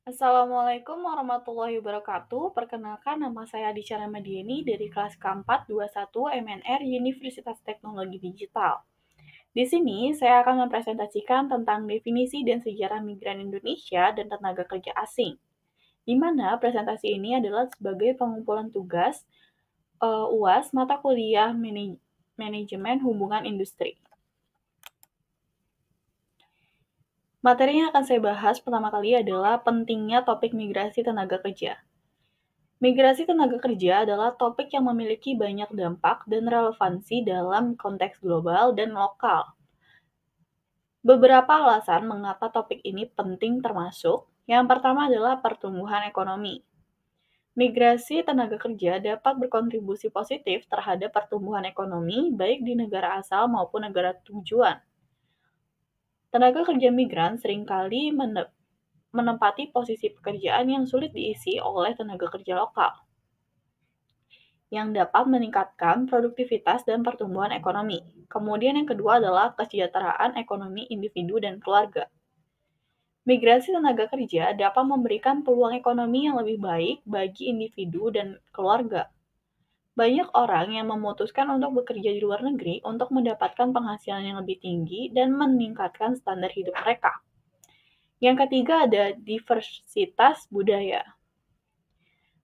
Assalamualaikum warahmatullahi wabarakatuh. Perkenalkan, nama saya Adica Ramadiani dari kelas keempat 21 MNR Universitas Teknologi Digital. Di sini saya akan mempresentasikan tentang definisi dan sejarah migran Indonesia dan tenaga kerja asing. Di mana presentasi ini adalah sebagai pengumpulan tugas UAS mata kuliah Manajemen Hubungan Industri. Materi yang akan saya bahas pertama kali adalah pentingnya topik migrasi tenaga kerja. Migrasi tenaga kerja adalah topik yang memiliki banyak dampak dan relevansi dalam konteks global dan lokal. Beberapa alasan mengapa topik ini penting termasuk, yang pertama adalah pertumbuhan ekonomi. Migrasi tenaga kerja dapat berkontribusi positif terhadap pertumbuhan ekonomi baik di negara asal maupun negara tujuan. Tenaga kerja migran seringkali menempati posisi pekerjaan yang sulit diisi oleh tenaga kerja lokal, yang dapat meningkatkan produktivitas dan pertumbuhan ekonomi. Kemudian yang kedua adalah kesejahteraan ekonomi individu dan keluarga. Migrasi tenaga kerja dapat memberikan peluang ekonomi yang lebih baik bagi individu dan keluarga. Banyak orang yang memutuskan untuk bekerja di luar negeri untuk mendapatkan penghasilan yang lebih tinggi dan meningkatkan standar hidup mereka. Yang ketiga ada diversitas budaya.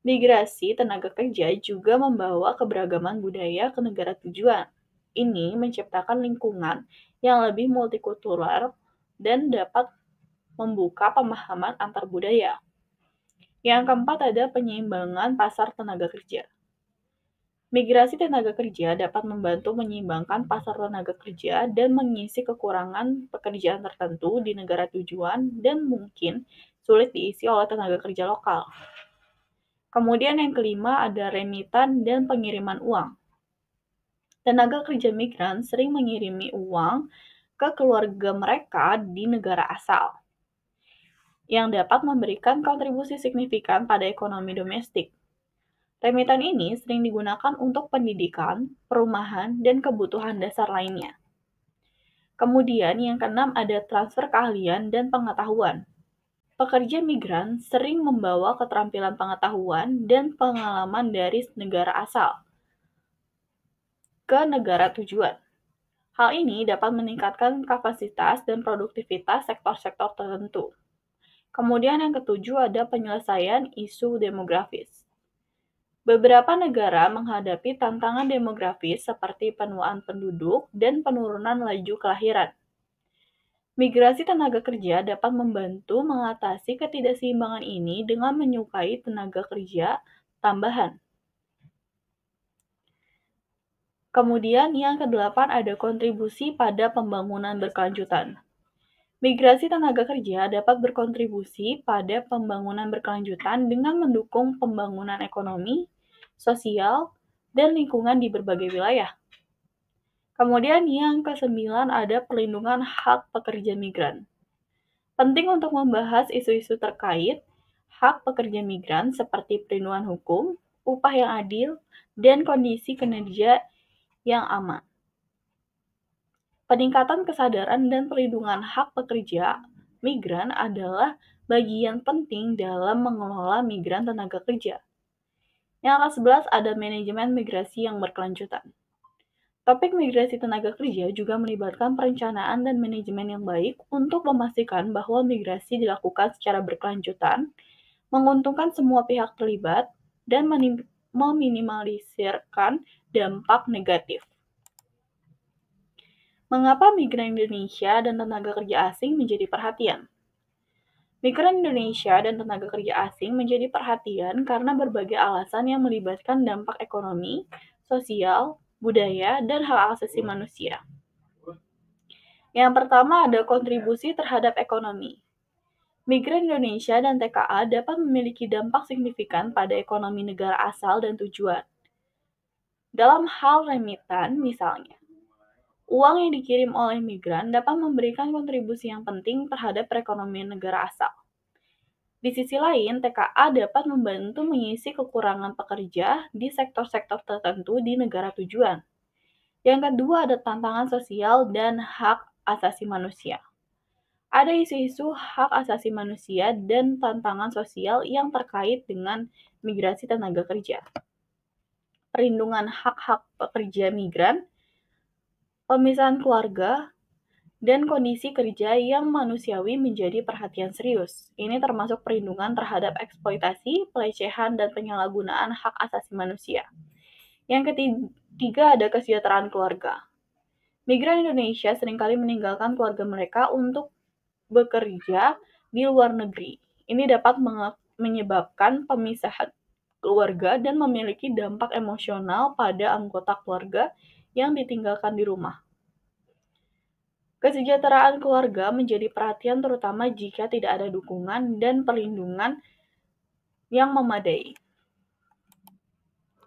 Migrasi tenaga kerja juga membawa keberagaman budaya ke negara tujuan. Ini menciptakan lingkungan yang lebih multikultural dan dapat membuka pemahaman antar budaya. Yang keempat ada penyeimbangan pasar tenaga kerja. Migrasi tenaga kerja dapat membantu menyeimbangkan pasar tenaga kerja dan mengisi kekurangan pekerjaan tertentu di negara tujuan dan mungkin sulit diisi oleh tenaga kerja lokal. Kemudian yang kelima ada remitan dan pengiriman uang. Tenaga kerja migran sering mengirimi uang ke keluarga mereka di negara asal, yang dapat memberikan kontribusi signifikan pada ekonomi domestik. Remitan ini sering digunakan untuk pendidikan, perumahan, dan kebutuhan dasar lainnya. Kemudian yang keenam ada transfer keahlian dan pengetahuan. Pekerja migran sering membawa keterampilan pengetahuan dan pengalaman dari negara asal ke negara tujuan. Hal ini dapat meningkatkan kapasitas dan produktivitas sektor-sektor tertentu. Kemudian yang ketujuh ada penyelesaian isu demografis. Beberapa negara menghadapi tantangan demografis seperti penuaan penduduk dan penurunan laju kelahiran. Migrasi tenaga kerja dapat membantu mengatasi ketidakseimbangan ini dengan menyukai tenaga kerja tambahan. Kemudian yang kedelapan ada kontribusi pada pembangunan berkelanjutan. Migrasi tenaga kerja dapat berkontribusi pada pembangunan berkelanjutan dengan mendukung pembangunan ekonomi, sosial, dan lingkungan di berbagai wilayah. Kemudian yang kesembilan ada perlindungan hak pekerja migran. Penting untuk membahas isu-isu terkait hak pekerja migran seperti perlindungan hukum, upah yang adil, dan kondisi kinerja yang aman. Peningkatan kesadaran dan perlindungan hak pekerja migran adalah bagian penting dalam mengelola migran tenaga kerja. Yang ke-11 ada manajemen migrasi yang berkelanjutan. Topik migrasi tenaga kerja juga melibatkan perencanaan dan manajemen yang baik untuk memastikan bahwa migrasi dilakukan secara berkelanjutan, menguntungkan semua pihak terlibat, dan meminimalisirkan dampak negatif. Mengapa migran Indonesia dan tenaga kerja asing menjadi perhatian? Migran Indonesia dan tenaga kerja asing menjadi perhatian karena berbagai alasan yang melibatkan dampak ekonomi, sosial, budaya, dan hak asasi manusia. Yang pertama ada kontribusi terhadap ekonomi. Migran Indonesia dan TKA dapat memiliki dampak signifikan pada ekonomi negara asal dan tujuan. Dalam hal remitan misalnya, uang yang dikirim oleh migran dapat memberikan kontribusi yang penting terhadap perekonomian negara asal. Di sisi lain, TKA dapat membantu mengisi kekurangan pekerja di sektor-sektor tertentu di negara tujuan. Yang kedua ada tantangan sosial dan hak asasi manusia. Ada isu-isu hak asasi manusia dan tantangan sosial yang terkait dengan migrasi tenaga kerja. Perlindungan hak-hak pekerja migran, pemisahan keluarga, dan kondisi kerja yang manusiawi menjadi perhatian serius. Ini termasuk perlindungan terhadap eksploitasi, pelecehan, dan penyalahgunaan hak asasi manusia. Yang ketiga ada kesejahteraan keluarga. Migran Indonesia seringkali meninggalkan keluarga mereka untuk bekerja di luar negeri. Ini dapat menyebabkan pemisahan keluarga dan memiliki dampak emosional pada anggota keluarga yang ditinggalkan di rumah. Kesejahteraan keluarga menjadi perhatian terutama jika tidak ada dukungan dan perlindungan yang memadai.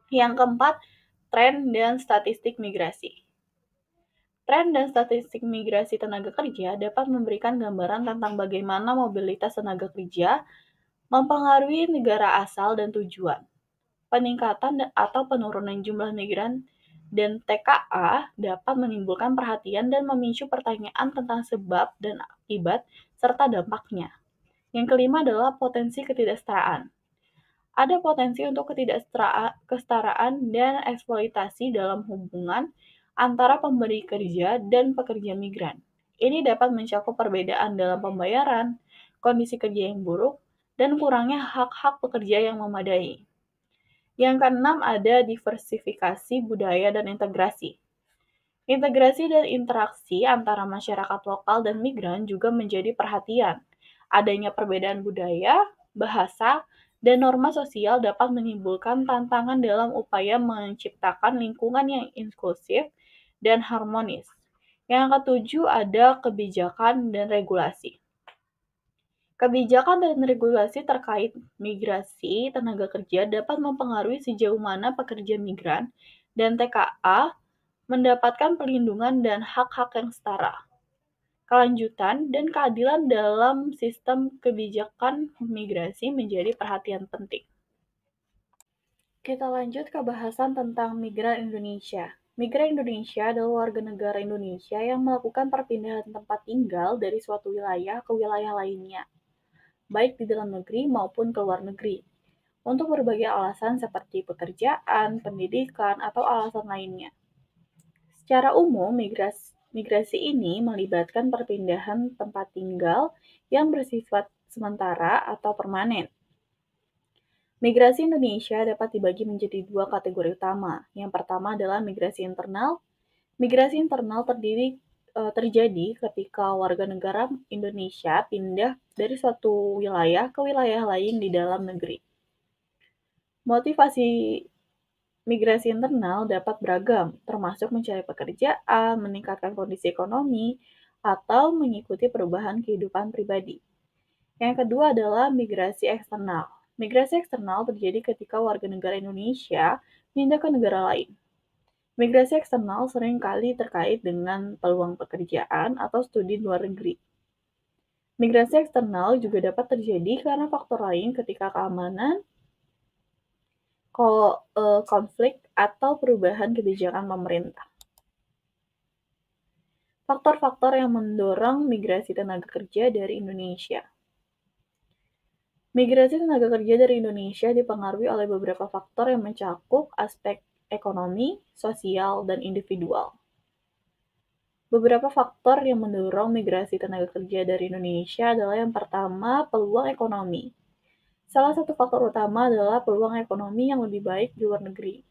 Yang keempat, tren dan statistik migrasi. Tren dan statistik migrasi tenaga kerja dapat memberikan gambaran tentang bagaimana mobilitas tenaga kerja mempengaruhi negara asal dan tujuan. Peningkatan atau penurunan jumlah migran dan TKA dapat menimbulkan perhatian dan memicu pertanyaan tentang sebab dan akibat serta dampaknya. Yang kelima adalah potensi ketidaksetaraan. Ada potensi untuk ketidaksetaraan dan eksploitasi dalam hubungan antara pemberi kerja dan pekerja migran. Ini dapat mencakup perbedaan dalam pembayaran, kondisi kerja yang buruk, dan kurangnya hak-hak pekerja yang memadai. Yang keenam ada diversifikasi budaya dan integrasi. Integrasi dan interaksi antara masyarakat lokal dan migran juga menjadi perhatian. Adanya perbedaan budaya, bahasa, dan norma sosial dapat menimbulkan tantangan dalam upaya menciptakan lingkungan yang inklusif dan harmonis. Yang ketujuh ada kebijakan dan regulasi. Kebijakan dan regulasi terkait migrasi tenaga kerja dapat mempengaruhi sejauh mana pekerja migran dan TKA mendapatkan perlindungan dan hak-hak yang setara, kelanjutan, dan keadilan dalam sistem kebijakan migrasi menjadi perhatian penting. Kita lanjut ke bahasan tentang migran Indonesia. Migran Indonesia adalah warga negara Indonesia yang melakukan perpindahan tempat tinggal dari suatu wilayah ke wilayah lainnya, baik di dalam negeri maupun ke luar negeri, untuk berbagai alasan seperti pekerjaan, pendidikan, atau alasan lainnya. Secara umum, migrasi ini melibatkan perpindahan tempat tinggal yang bersifat sementara atau permanen. Migrasi Indonesia dapat dibagi menjadi dua kategori utama. Yang pertama adalah migrasi internal. Migrasi internal terjadi ketika warga negara Indonesia pindah dari suatu wilayah ke wilayah lain di dalam negeri. Motivasi migrasi internal dapat beragam, termasuk mencari pekerjaan, meningkatkan kondisi ekonomi, atau mengikuti perubahan kehidupan pribadi. Yang kedua adalah migrasi eksternal. Migrasi eksternal terjadi ketika warga negara Indonesia pindah ke negara lain. Migrasi eksternal seringkali terkait dengan peluang pekerjaan atau studi di luar negeri. Migrasi eksternal juga dapat terjadi karena faktor lain ketika keamanan, konflik, atau perubahan kebijakan pemerintah. Faktor-faktor yang mendorong migrasi tenaga kerja dari Indonesia. Migrasi tenaga kerja dari Indonesia dipengaruhi oleh beberapa faktor yang mencakup aspek ekonomi, sosial, dan individual. Beberapa faktor yang mendorong migrasi tenaga kerja dari Indonesia adalah yang pertama, peluang ekonomi. Salah satu faktor utama adalah peluang ekonomi yang lebih baik di luar negeri.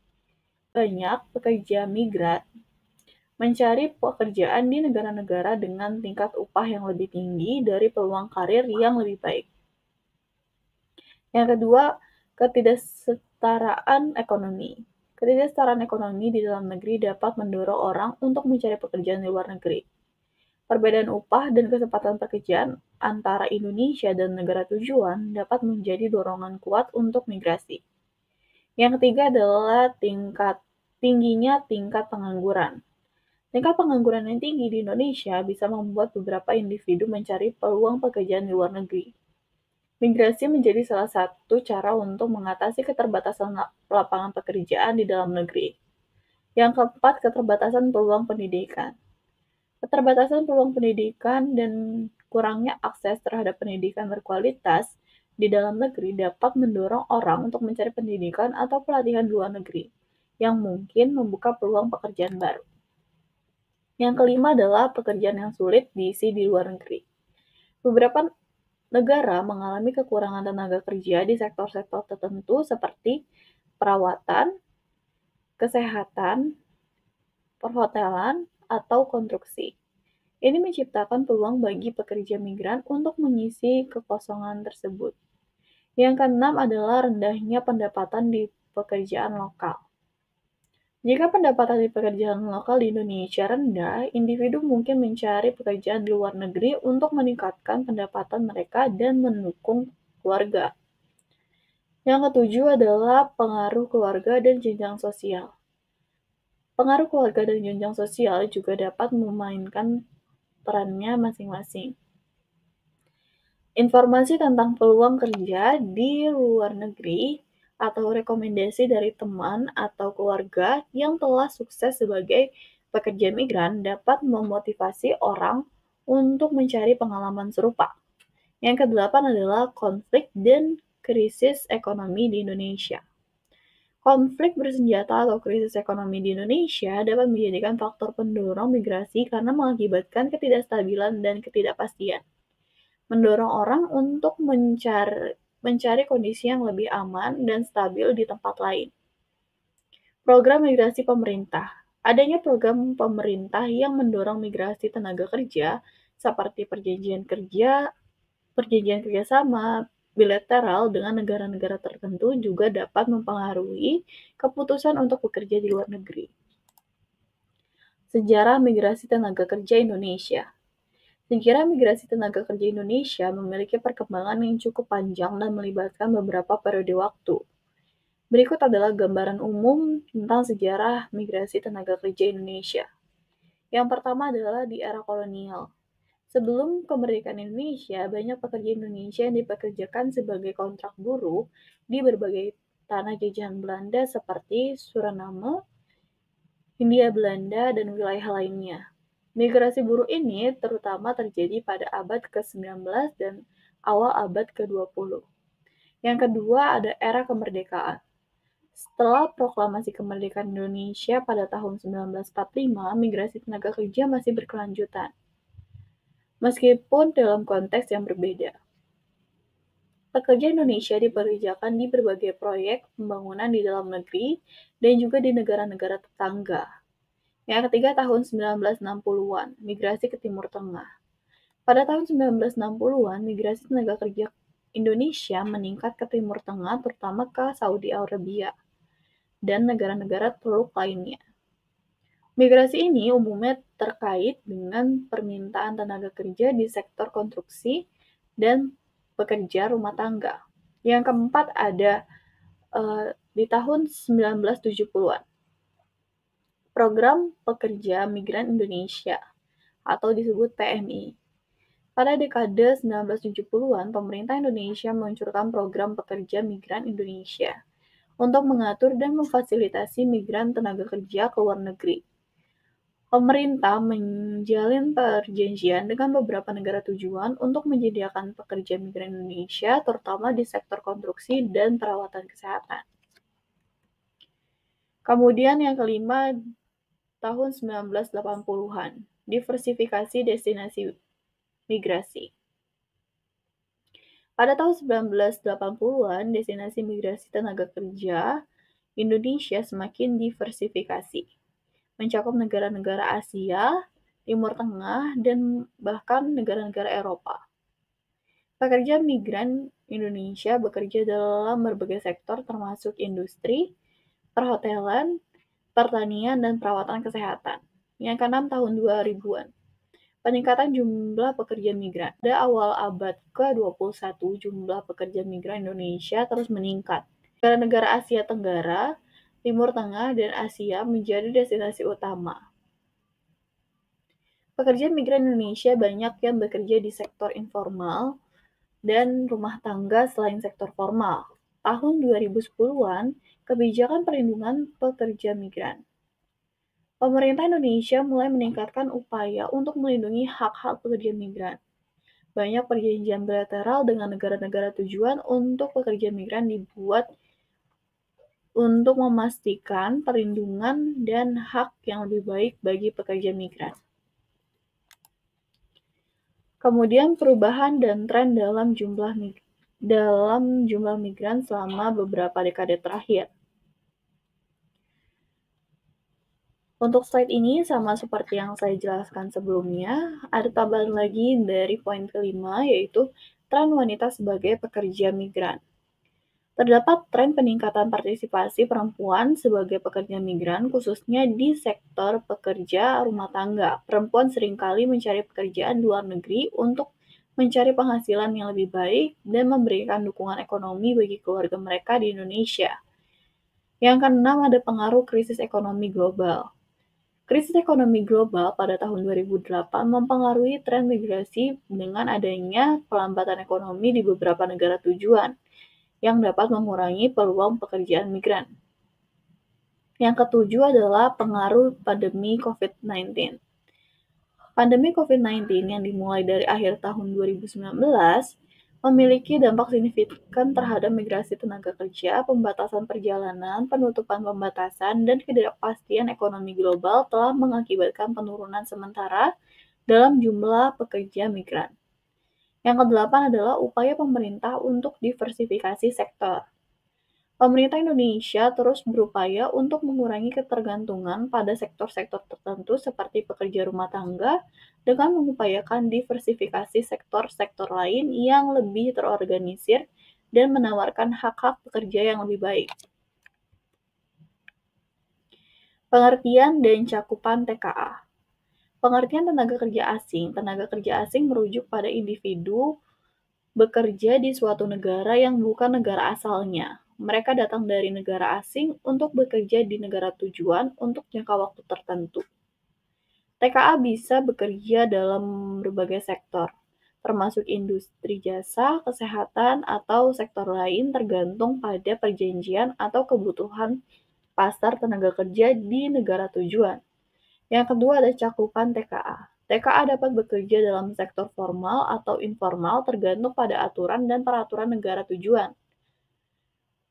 Banyak pekerja migran mencari pekerjaan di negara-negara dengan tingkat upah yang lebih tinggi dari peluang karir yang lebih baik. Yang kedua, ketidaksetaraan ekonomi. Ketidaksetaraan ekonomi di dalam negeri dapat mendorong orang untuk mencari pekerjaan di luar negeri. Perbedaan upah dan kesempatan pekerjaan antara Indonesia dan negara tujuan dapat menjadi dorongan kuat untuk migrasi. Yang ketiga adalah tingginya tingkat pengangguran. Tingkat pengangguran yang tinggi di Indonesia bisa membuat beberapa individu mencari peluang pekerjaan di luar negeri. Migrasi menjadi salah satu cara untuk mengatasi keterbatasan lapangan pekerjaan di dalam negeri. Yang keempat, keterbatasan peluang pendidikan. Keterbatasan peluang pendidikan dan kurangnya akses terhadap pendidikan berkualitas di dalam negeri dapat mendorong orang untuk mencari pendidikan atau pelatihan di luar negeri, yang mungkin membuka peluang pekerjaan baru. Yang kelima adalah pekerjaan yang sulit diisi di luar negeri. Beberapa negara mengalami kekurangan tenaga kerja di sektor-sektor tertentu seperti perawatan, kesehatan, perhotelan, atau konstruksi. Ini menciptakan peluang bagi pekerja migran untuk mengisi kekosongan tersebut. Yang keenam adalah rendahnya pendapatan di pekerjaan lokal. Jika pendapatan di pekerjaan lokal di Indonesia rendah, individu mungkin mencari pekerjaan di luar negeri untuk meningkatkan pendapatan mereka dan mendukung keluarga. Yang ketujuh adalah pengaruh keluarga dan jenjang sosial. Pengaruh keluarga dan jenjang sosial juga dapat memainkan perannya masing-masing. Informasi tentang peluang kerja di luar negeri atau rekomendasi dari teman atau keluarga yang telah sukses sebagai pekerja migran dapat memotivasi orang untuk mencari pengalaman serupa. Yang kedelapan adalah konflik dan krisis ekonomi di Indonesia. Konflik bersenjata atau krisis ekonomi di Indonesia dapat menjadikan faktor pendorong migrasi karena mengakibatkan ketidakstabilan dan ketidakpastian, mendorong orang untuk mencari kondisi yang lebih aman dan stabil di tempat lain. Program migrasi pemerintah. Adanya program pemerintah yang mendorong migrasi tenaga kerja seperti perjanjian kerjasama bilateral dengan negara-negara tertentu juga dapat mempengaruhi keputusan untuk bekerja di luar negeri. Sejarah migrasi tenaga kerja Indonesia. Sejarah migrasi tenaga kerja Indonesia memiliki perkembangan yang cukup panjang dan melibatkan beberapa periode waktu. Berikut adalah gambaran umum tentang sejarah migrasi tenaga kerja Indonesia. Yang pertama adalah di era kolonial. Sebelum kemerdekaan Indonesia, banyak pekerja Indonesia yang dipekerjakan sebagai kontrak buruh di berbagai tanah jajahan Belanda seperti Suriname, Hindia Belanda, dan wilayah lainnya. Migrasi buruh ini terutama terjadi pada abad ke-19 dan awal abad ke-20. Yang kedua ada era kemerdekaan. Setelah proklamasi kemerdekaan Indonesia pada tahun 1945, migrasi tenaga kerja masih berkelanjutan, meskipun dalam konteks yang berbeda. Pekerja Indonesia dipekerjakan di berbagai proyek pembangunan di dalam negeri dan juga di negara-negara tetangga. Yang ketiga tahun 1960-an, migrasi ke Timur Tengah. Pada tahun 1960-an, migrasi tenaga kerja Indonesia meningkat ke Timur Tengah, terutama ke Saudi Arabia dan negara-negara Teluk lainnya. Migrasi ini umumnya terkait dengan permintaan tenaga kerja di sektor konstruksi dan pekerja rumah tangga. Yang keempat ada di tahun 1970-an. Program Pekerja Migran Indonesia atau disebut PMI. Pada dekade 1970-an, pemerintah Indonesia meluncurkan program Pekerja Migran Indonesia untuk mengatur dan memfasilitasi migran tenaga kerja ke luar negeri. Pemerintah menjalin perjanjian dengan beberapa negara tujuan untuk menyediakan pekerja migran Indonesia, terutama di sektor konstruksi dan perawatan kesehatan. Kemudian yang kelima, tahun 1980-an, diversifikasi destinasi migrasi. Pada tahun 1980-an, destinasi migrasi tenaga kerja Indonesia semakin diversifikasi, mencakup negara-negara Asia, Timur Tengah, dan bahkan negara-negara Eropa. Pekerja migran Indonesia bekerja dalam berbagai sektor termasuk industri, perhotelan, pertanian, dan perawatan kesehatan. Yang keenam tahun 2000-an. Peningkatan jumlah pekerja migran. Pada awal abad ke-21, jumlah pekerja migran Indonesia terus meningkat. Negara-negara Asia Tenggara, Timur Tengah, dan Asia menjadi destinasi utama. Pekerja migran Indonesia banyak yang bekerja di sektor informal dan rumah tangga selain sektor formal. Tahun 2010-an, kebijakan perlindungan pekerja migran. Pemerintah Indonesia mulai meningkatkan upaya untuk melindungi hak-hak pekerja migran. Banyak perjanjian bilateral dengan negara-negara tujuan untuk pekerja migran dibuat untuk memastikan perlindungan dan hak yang lebih baik bagi pekerja migran. Kemudian perubahan dan tren dalam jumlah migran selama beberapa dekade terakhir. Untuk slide ini sama seperti yang saya jelaskan sebelumnya, ada tambahan lagi dari poin kelima, yaitu tren wanita sebagai pekerja migran. Terdapat tren peningkatan partisipasi perempuan sebagai pekerja migran, khususnya di sektor pekerja rumah tangga. Perempuan seringkali mencari pekerjaan di luar negeri untuk mencari penghasilan yang lebih baik dan memberikan dukungan ekonomi bagi keluarga mereka di Indonesia. Yang keenam, ada pengaruh krisis ekonomi global. Krisis ekonomi global pada tahun 2008 mempengaruhi tren migrasi dengan adanya pelambatan ekonomi di beberapa negara tujuan yang dapat mengurangi peluang pekerjaan migran. Yang ketujuh adalah pengaruh pandemi COVID-19. Pandemi COVID-19 yang dimulai dari akhir tahun 2019 memiliki dampak signifikan terhadap migrasi tenaga kerja, pembatasan perjalanan, penutupan pembatasan, dan ketidakpastian ekonomi global telah mengakibatkan penurunan sementara dalam jumlah pekerja migran. Yang kedelapan adalah upaya pemerintah untuk diversifikasi sektor. Pemerintah Indonesia terus berupaya untuk mengurangi ketergantungan pada sektor-sektor tertentu seperti pekerja rumah tangga dengan mengupayakan diversifikasi sektor-sektor lain yang lebih terorganisir dan menawarkan hak-hak pekerja yang lebih baik. Pengertian dan cakupan TKA. Pengertian tenaga kerja asing merujuk pada individu bekerja di suatu negara yang bukan negara asalnya. Mereka datang dari negara asing untuk bekerja di negara tujuan untuk jangka waktu tertentu. TKA bisa bekerja dalam berbagai sektor, termasuk industri jasa, kesehatan, atau sektor lain tergantung pada perjanjian atau kebutuhan pasar tenaga kerja di negara tujuan. Yang kedua ada cakupan TKA. TKA dapat bekerja dalam sektor formal atau informal tergantung pada aturan dan peraturan negara tujuan.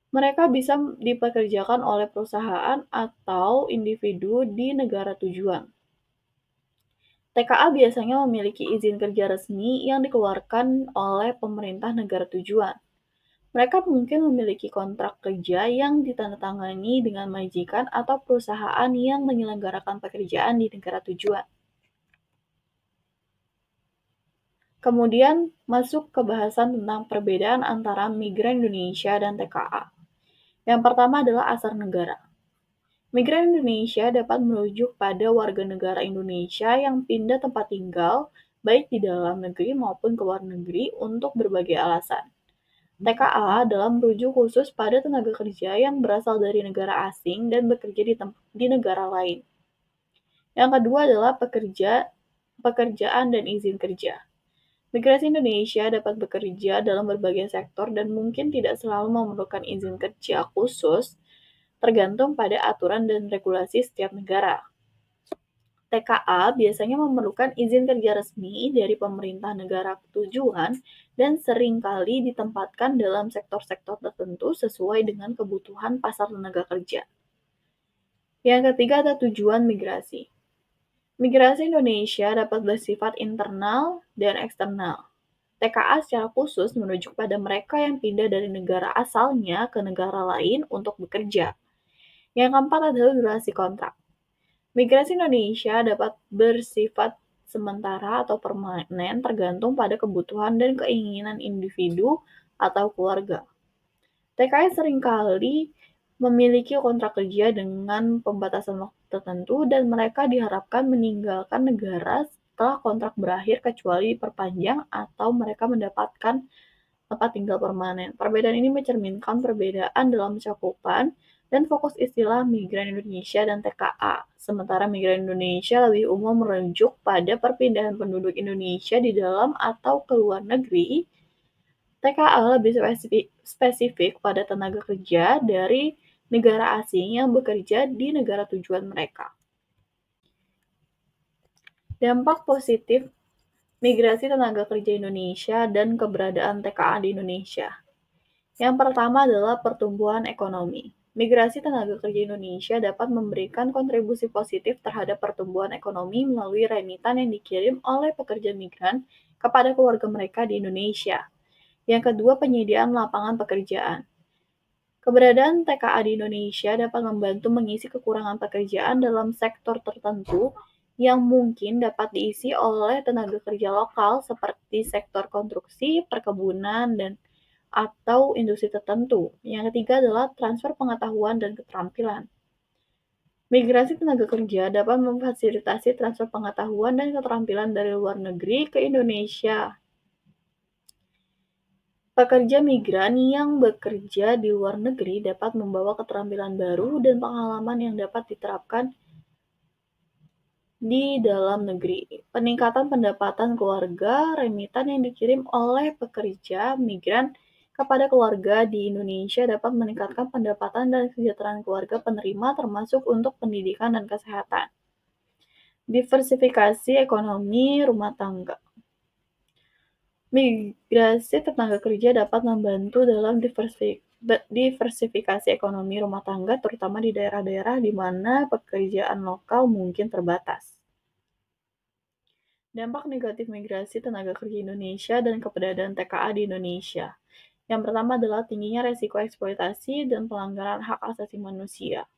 Mereka bisa dipekerjakan oleh perusahaan atau individu di negara tujuan. TKA biasanya memiliki izin kerja resmi yang dikeluarkan oleh pemerintah negara tujuan. Mereka mungkin memiliki kontrak kerja yang ditandatangani dengan majikan atau perusahaan yang menyelenggarakan pekerjaan di negara tujuan. Kemudian masuk ke bahasan tentang perbedaan antara migran Indonesia dan TKA. Yang pertama adalah asal negara. Migran Indonesia dapat merujuk pada warga negara Indonesia yang pindah tempat tinggal, baik di dalam negeri maupun ke luar negeri untuk berbagai alasan. TKA adalah merujuk khusus pada tenaga kerja yang berasal dari negara asing dan bekerja di negara lain. Yang kedua adalah pekerjaan dan izin kerja. Migrasi Indonesia dapat bekerja dalam berbagai sektor dan mungkin tidak selalu memerlukan izin kerja khusus, tergantung pada aturan dan regulasi setiap negara. TKA biasanya memerlukan izin kerja resmi dari pemerintah negara tujuan dan seringkali ditempatkan dalam sektor-sektor tertentu sesuai dengan kebutuhan pasar tenaga kerja. Yang ketiga ada tujuan migrasi. Migrasi Indonesia dapat bersifat internal dan eksternal. TKA secara khusus merujuk pada mereka yang pindah dari negara asalnya ke negara lain untuk bekerja. Yang keempat adalah durasi kontrak. Migrasi Indonesia dapat bersifat sementara atau permanen tergantung pada kebutuhan dan keinginan individu atau keluarga. TKA seringkali memiliki kontrak kerja dengan pembatasan waktu tertentu dan mereka diharapkan meninggalkan negara setelah kontrak berakhir kecuali diperpanjang atau mereka mendapatkan tempat tinggal permanen. Perbedaan ini mencerminkan perbedaan dalam cakupan dan fokus istilah migran Indonesia dan TKA. Sementara migran Indonesia lebih umum merujuk pada perpindahan penduduk Indonesia di dalam atau ke luar negeri. TKA lebih spesifik pada tenaga kerja dari negara asing yang bekerja di negara tujuan mereka. Dampak positif migrasi tenaga kerja Indonesia dan keberadaan TKA di Indonesia. Yang pertama adalah pertumbuhan ekonomi. Migrasi tenaga kerja Indonesia dapat memberikan kontribusi positif terhadap pertumbuhan ekonomi melalui remiten yang dikirim oleh pekerja migran kepada keluarga mereka di Indonesia. Yang kedua, penyediaan lapangan pekerjaan. Keberadaan TKA di Indonesia dapat membantu mengisi kekurangan pekerjaan dalam sektor tertentu yang mungkin dapat diisi oleh tenaga kerja lokal seperti sektor konstruksi, perkebunan, dan atau industri tertentu. Yang ketiga adalah transfer pengetahuan dan keterampilan. Migrasi tenaga kerja dapat memfasilitasi transfer pengetahuan dan keterampilan dari luar negeri ke Indonesia. Pekerja migran yang bekerja di luar negeri dapat membawa keterampilan baru dan pengalaman yang dapat diterapkan di dalam negeri. Peningkatan pendapatan keluarga, remiten yang dikirim oleh pekerja migran kepada keluarga di Indonesia dapat meningkatkan pendapatan dan kesejahteraan keluarga penerima termasuk untuk pendidikan dan kesehatan. Diversifikasi ekonomi rumah tangga. Migrasi tenaga kerja dapat membantu dalam diversifikasi ekonomi rumah tangga, terutama di daerah-daerah di mana pekerjaan lokal mungkin terbatas. Dampak negatif migrasi tenaga kerja Indonesia dan keberadaan TKA di Indonesia. Yang pertama adalah tingginya resiko eksploitasi dan pelanggaran hak asasi manusia.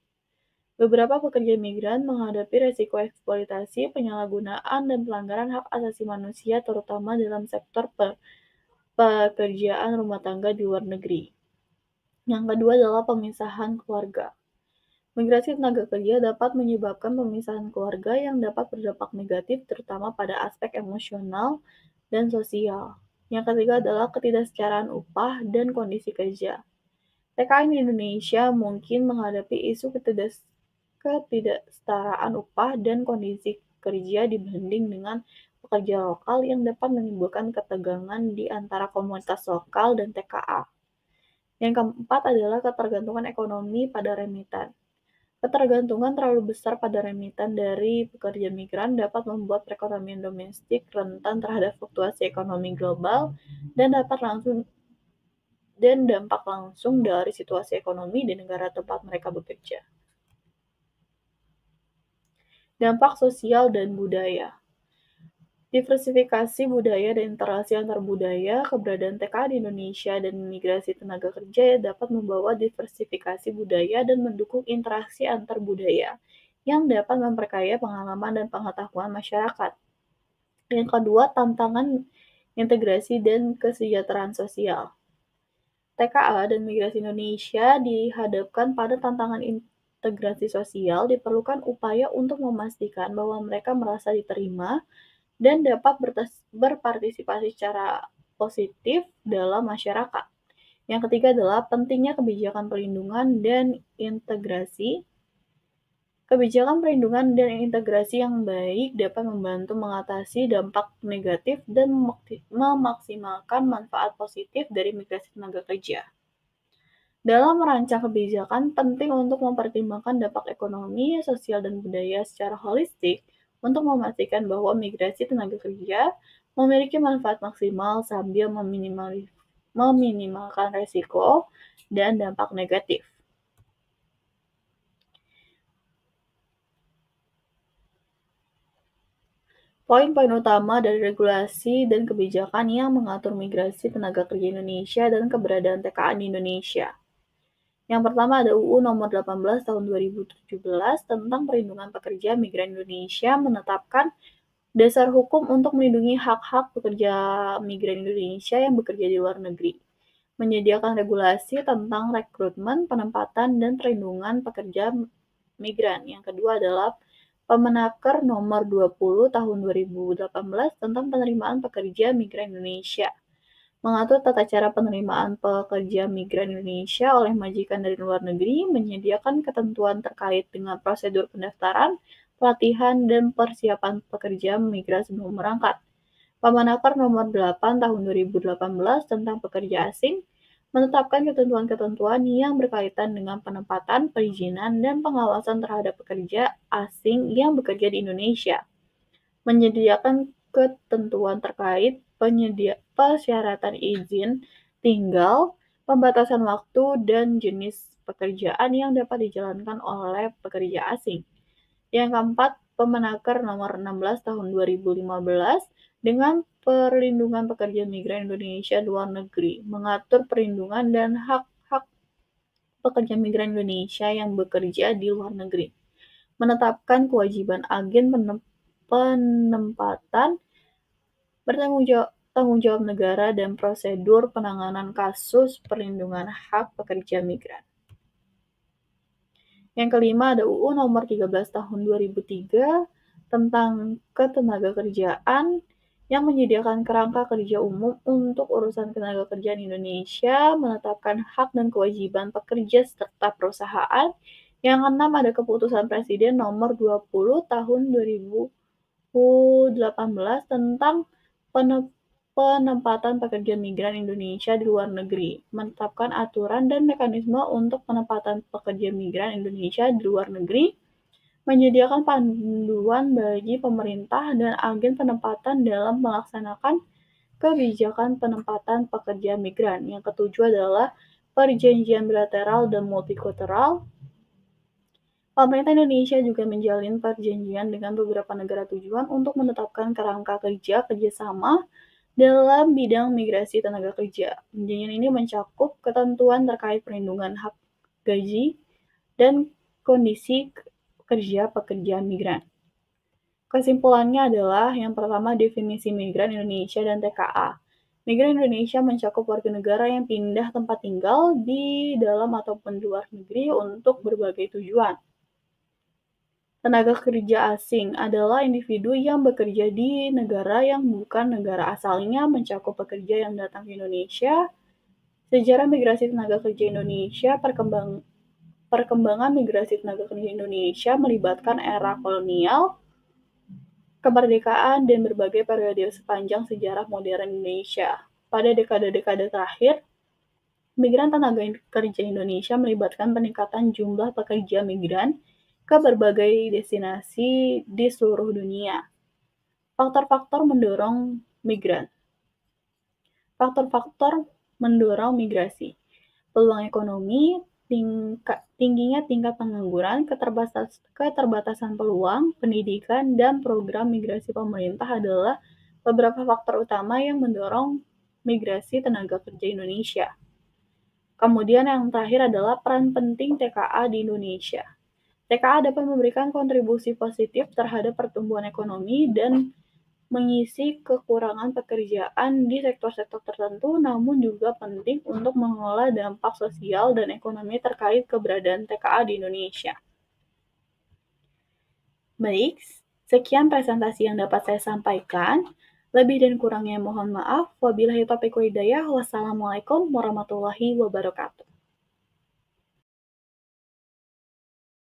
Beberapa pekerja migran menghadapi resiko eksploitasi, penyalahgunaan, dan pelanggaran hak asasi manusia terutama dalam sektor pekerjaan rumah tangga di luar negeri. Yang kedua adalah pemisahan keluarga. Migrasi tenaga kerja dapat menyebabkan pemisahan keluarga yang dapat berdampak negatif terutama pada aspek emosional dan sosial. Yang ketiga adalah ketidaksetaraan upah dan kondisi kerja. TKA di Indonesia mungkin menghadapi isu ketidaksetaraan upah dan kondisi kerja dibanding dengan pekerja lokal yang dapat menimbulkan ketegangan di antara komunitas lokal dan TKA. Yang keempat adalah ketergantungan ekonomi pada remiten. Ketergantungan terlalu besar pada remiten dari pekerja migran dapat membuat perekonomian domestik rentan terhadap fluktuasi ekonomi global dan dampak langsung dari situasi ekonomi di negara tempat mereka bekerja. Dampak sosial dan budaya. Diversifikasi budaya dan interaksi antar budaya, keberadaan TKA di Indonesia dan migrasi tenaga kerja dapat membawa diversifikasi budaya dan mendukung interaksi antar budaya yang dapat memperkaya pengalaman dan pengetahuan masyarakat. Yang kedua, tantangan integrasi dan kesejahteraan sosial. TKA dan migrasi Indonesia dihadapkan pada tantangan integrasi sosial, diperlukan upaya untuk memastikan bahwa mereka merasa diterima dan dapat berpartisipasi secara positif dalam masyarakat. Yang ketiga adalah pentingnya kebijakan perlindungan dan integrasi. Kebijakan perlindungan dan integrasi yang baik dapat membantu mengatasi dampak negatif dan memaksimalkan manfaat positif dari migrasi tenaga kerja. Dalam merancang kebijakan, penting untuk mempertimbangkan dampak ekonomi, sosial, dan budaya secara holistik untuk memastikan bahwa migrasi tenaga kerja memiliki manfaat maksimal sambil meminimalkan risiko dan dampak negatif. Poin-poin utama dari regulasi dan kebijakan yang mengatur migrasi tenaga kerja Indonesia dan keberadaan TKA di Indonesia. Yang pertama ada UU nomor 18 tahun 2017 tentang perlindungan pekerja migran Indonesia menetapkan dasar hukum untuk melindungi hak-hak pekerja migran Indonesia yang bekerja di luar negeri. Menyediakan regulasi tentang rekrutmen, penempatan, dan perlindungan pekerja migran. Yang kedua adalah Permenaker nomor 20 tahun 2018 tentang penerimaan pekerja migran Indonesia. Mengatur tata cara penerimaan pekerja migran Indonesia oleh majikan dari luar negeri, menyediakan ketentuan terkait dengan prosedur pendaftaran, pelatihan, dan persiapan pekerja migran sebelum berangkat. Permenaker nomor 8 tahun 2018 tentang pekerja asing, menetapkan ketentuan-ketentuan yang berkaitan dengan penempatan, perizinan, dan pengawasan terhadap pekerja asing yang bekerja di Indonesia. menyediakan ketentuan terkait persyaratan izin tinggal, pembatasan waktu, dan jenis pekerjaan yang dapat dijalankan oleh pekerja asing. Yang keempat, Permenaker Nomor 16 Tahun 2015 dengan perlindungan pekerja migran Indonesia di luar negeri, mengatur perlindungan dan hak-hak pekerja migran Indonesia yang bekerja di luar negeri, menetapkan kewajiban agen penempatan, tanggung jawab negara, dan prosedur penanganan kasus perlindungan hak pekerja migran. Yang kelima ada UU Nomor 13 Tahun 2003 tentang Ketenagakerjaan yang menyediakan kerangka kerja umum untuk urusan ketenaga kerjaan Indonesia, menetapkan hak dan kewajiban pekerja serta perusahaan. Yang keenam ada Keputusan Presiden Nomor 20 Tahun 2018 tentang penempatan pekerja migran Indonesia di luar negeri, menetapkan aturan dan mekanisme untuk penempatan pekerja migran Indonesia di luar negeri, menyediakan panduan bagi pemerintah dan agen penempatan dalam melaksanakan kebijakan penempatan pekerja migran. Yang ketujuh adalah perjanjian bilateral dan multilateral. Pemerintah Indonesia juga menjalin perjanjian dengan beberapa negara tujuan untuk menetapkan kerangka kerjasama dalam bidang migrasi tenaga kerja. Perjanjian ini mencakup ketentuan terkait perlindungan hak gaji dan kondisi kerja pekerja migran. Kesimpulannya adalah yang pertama definisi migran Indonesia dan TKA. Migran Indonesia mencakup warga negara yang pindah tempat tinggal di dalam ataupun di luar negeri untuk berbagai tujuan. Tenaga kerja asing adalah individu yang bekerja di negara yang bukan negara asalnya, mencakup pekerja yang datang ke Indonesia. Sejarah migrasi tenaga kerja Indonesia, perkembangan migrasi tenaga kerja Indonesia melibatkan era kolonial, kemerdekaan, dan berbagai periode sepanjang sejarah modern Indonesia. Pada dekade-dekade terakhir, migran tenaga kerja Indonesia melibatkan peningkatan jumlah pekerja migran ke berbagai destinasi di seluruh dunia. Faktor-faktor mendorong migran. Faktor-faktor mendorong migrasi. Peluang ekonomi, tingginya tingkat pengangguran, keterbatasan peluang, pendidikan, dan program migrasi pemerintah adalah beberapa faktor utama yang mendorong migrasi tenaga kerja Indonesia. Kemudian yang terakhir adalah peran penting TKA di Indonesia. TKA dapat memberikan kontribusi positif terhadap pertumbuhan ekonomi dan mengisi kekurangan pekerjaan di sektor-sektor tertentu, namun juga penting untuk mengelola dampak sosial dan ekonomi terkait keberadaan TKA di Indonesia. Baik, sekian presentasi yang dapat saya sampaikan. Lebih dan kurangnya mohon maaf. Wabillahi taufiq wal hidayah. Wassalamualaikum warahmatullahi wabarakatuh.